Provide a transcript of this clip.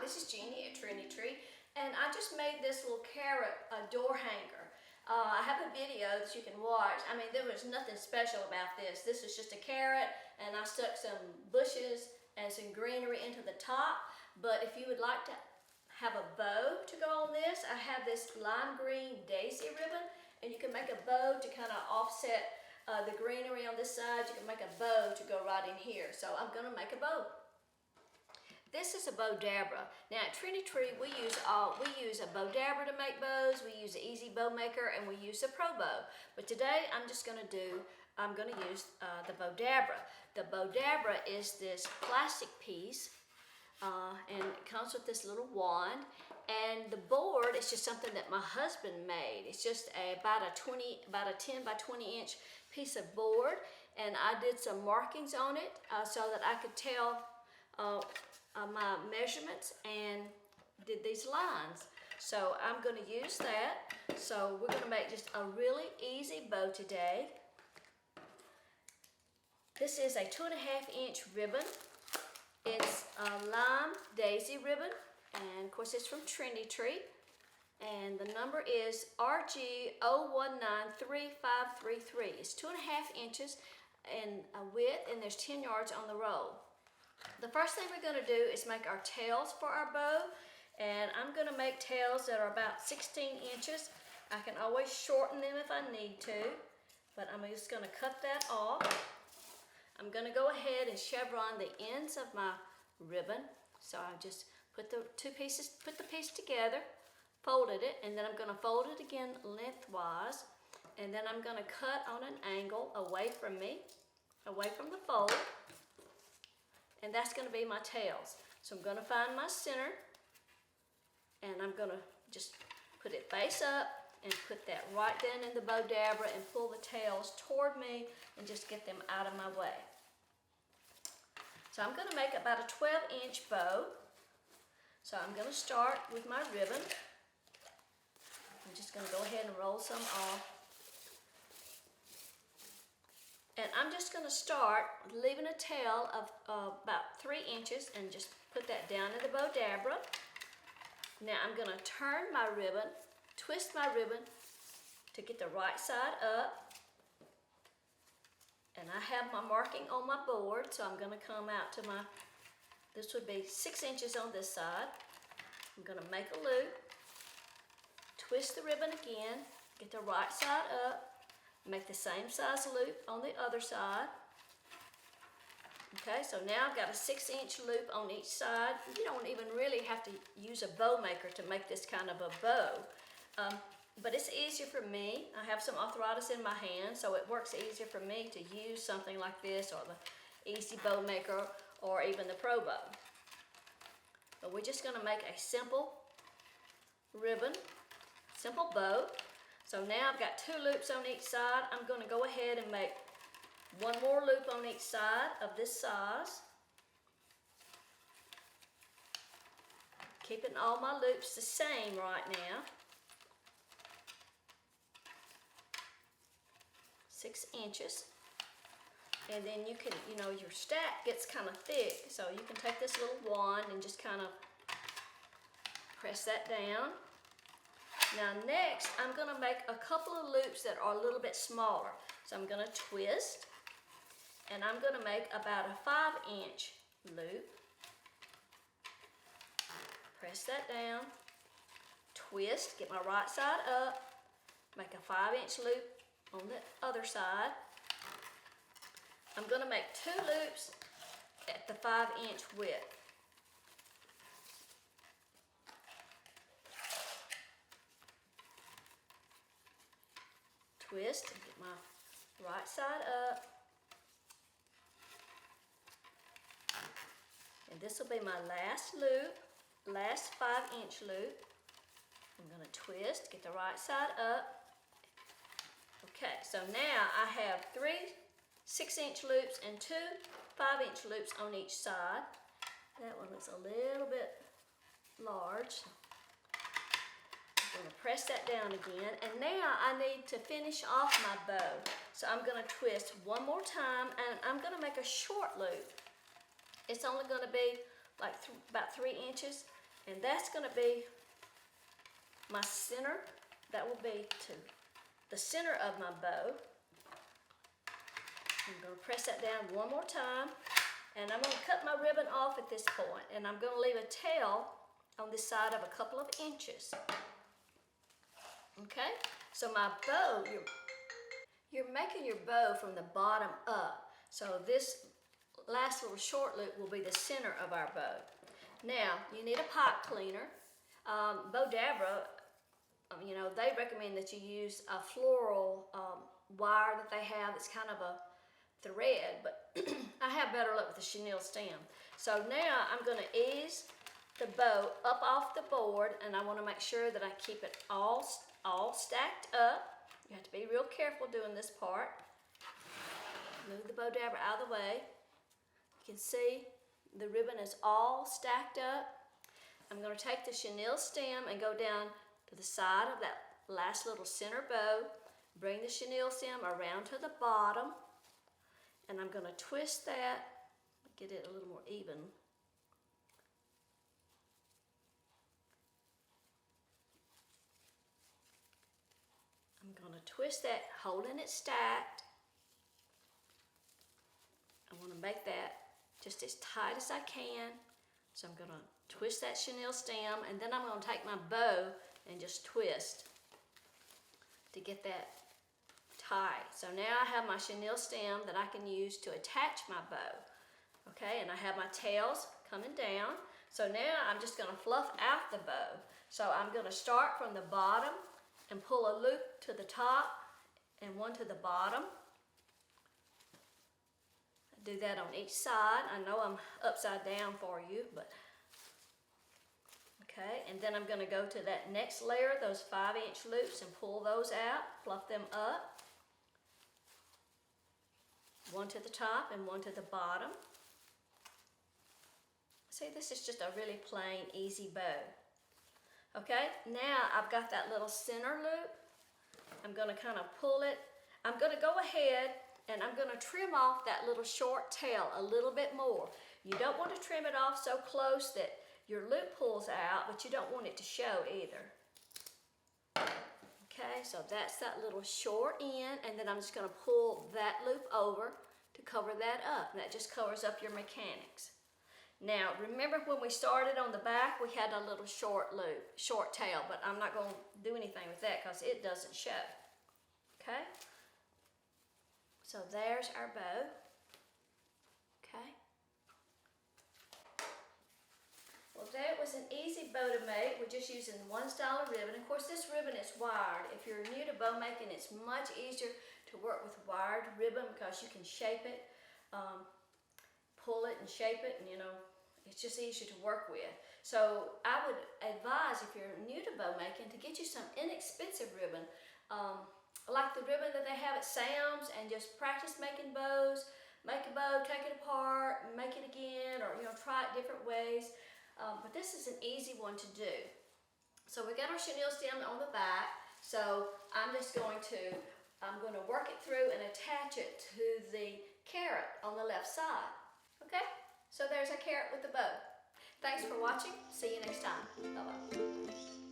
this is Jeannie at Trendy Tree, and I just made this little carrot door hanger. I have a video that you can watch. I mean, there was nothing special about this. This is just a carrot, and I stuck some bushes and some greenery into the top. But if you would like to have a bow to go on this, I have this lime green daisy ribbon, and you can make a bow to kind of offset the greenery on this side. You can make a bow to go right in here. So I'm going to make a bow. This is a Bowdabra. Now at Trendy Tree we use a Bowdabra to make bows. We use an easy bow maker, and we use a pro bow. But today I'm going to use the Bowdabra. The Bowdabra is this plastic piece, and it comes with this little wand. And the board is just something that my husband made. It's just about a 10 by 20 inch piece of board, and I did some markings on it so that I could tell my measurements and did these lines. So I'm going to use that. So we're going to make just a really easy bow today. This is a 2.5 inch ribbon. It's a lime daisy ribbon, and of course it's from Trendy Tree, and the number is RG0193533. It's 2.5 inches in width, and there's 10 yards on the roll. The first thing we're going to do is make our tails for our bow, and I'm going to make tails that are about 16 inches. I can always shorten them if I need to, but I'm just going to cut that off. I'm going to go ahead and chevron the ends of my ribbon. So I just put the piece together, folded it, and then I'm going to fold it again lengthwise, and then I'm going to cut on an angle away from me, away from the fold. And that's going to be my tails. So I'm going to find my center, and I'm going to just put it face up and put that right down in the Bowdabra and pull the tails toward me and just get them out of my way. So I'm going to make about a 12-inch bow. So I'm going to start with my ribbon. I'm just going to go ahead and roll some off. And I'm just going to start leaving a tail of about 3 inches and just put that down in the Bowdabra. Now I'm going to turn my ribbon, twist my ribbon to get the right side up. And I have my marking on my board, so I'm going to come out to this would be 6 inches on this side. I'm going to make a loop, twist the ribbon again, get the right side up. Make the same size loop on the other side. Okay, so now I've got a 6-inch loop on each side. You don't even really have to use a bow maker to make this kind of a bow. But it's easier for me. I have some arthritis in my hand, so it works easier for me to use something like this, or the easy bow maker, or even the pro bow. But we're just going to make a simple ribbon, simple bow. So now I've got 2 loops on each side. I'm going to go ahead and make one more loop on each side of this size. Keeping all my loops the same right now. 6 inches. And then you can, your stack gets kind of thick. So you can take this little wand and just kind of press that down. Now next, I'm going to make a couple of loops that are a little bit smaller. So I'm going to twist, and I'm going to make about a 5-inch loop. Press that down, twist, get my right side up, make a 5-inch loop on the other side. I'm going to make 2 loops at the 5-inch width. Twist and get my right side up. And this will be my last loop, last 5-inch loop. I'm going to twist, get the right side up. Okay, so now I have 3 6-inch loops and 2 5-inch loops on each side. That one looks a little bit large. I'm going to press that down again, and now I need to finish off my bow. So I'm going to twist one more time, and I'm going to make a short loop. It's only going to be like about 3 inches, And that's going to be my center. That will be to the center of my bow. I'm going to press that down one more time, and I'm going to cut my ribbon off at this point, and I'm going to leave a tail on this side of a couple of inches. Okay, so my bow, you're making your bow from the bottom up. So this last little short loop will be the center of our bow. Now, you need a pipe cleaner. Bowdabra, you know, they recommend that you use a floral wire that they have. It's kind of a thread, but I have better luck with the chenille stem. So now I'm going to ease the bow up off the board, and I want to make sure that I keep it all stacked up. You have to be real careful doing this part. Move the Bowdabra out of the way. You can see the ribbon is all stacked up. I'm going to take the chenille stem and go down to the side of that last little center bow, bring the chenille stem around to the bottom, and I'm going to twist that, get it a little more even. I'm going to twist that, holding it stacked. I want to make that just as tight as I can. So I'm going to twist that chenille stem, and then I'm going to take my bow and just twist to get that tight. So now I have my chenille stem that I can use to attach my bow. Okay, and I have my tails coming down. So now I'm just going to fluff out the bow. So I'm going to start from the bottom and pull a loop to the top and one to the bottom. I do that on each side. I know I'm upside down for you, but okay. And then I'm going to go to that next layer, those 5-inch loops, and pull those out, fluff them up. One to the top and one to the bottom. See, this is just a really plain, easy bow. Okay, now I've got that little center loop. I'm going to kind of pull it. I'm going to go ahead and I'm going to trim off that little short tail a little bit more. You don't want to trim it off so close that your loop pulls out, but you don't want it to show either. Okay, so that's that little short end, and then I'm just going to pull that loop over to cover that up. That just covers up your mechanics. Now, remember when we started on the back, we had a little short loop, short tail, but I'm not going to do anything with that because it doesn't show. Okay? So there's our bow. Okay? Well, that was an easy bow to make. We're just using one style of ribbon. Of course, this ribbon is wired. If you're new to bow making, it's much easier to work with wired ribbon because you can shape it. Pull it and shape it, and you know, it's just easier to work with. So I would advise, if you're new to bow making, to get you some inexpensive ribbon, like the ribbon that they have at Sam's, and just practice making bows. Make a bow, take it apart, make it again, or you know, try it different ways. But this is an easy one to do. So we got our chenille stem on the back. So I'm going to work it through and attach it to the carrot on the left side. Okay, so there's a carrot with the bow. Thanks for watching. See you next time. Bye-bye.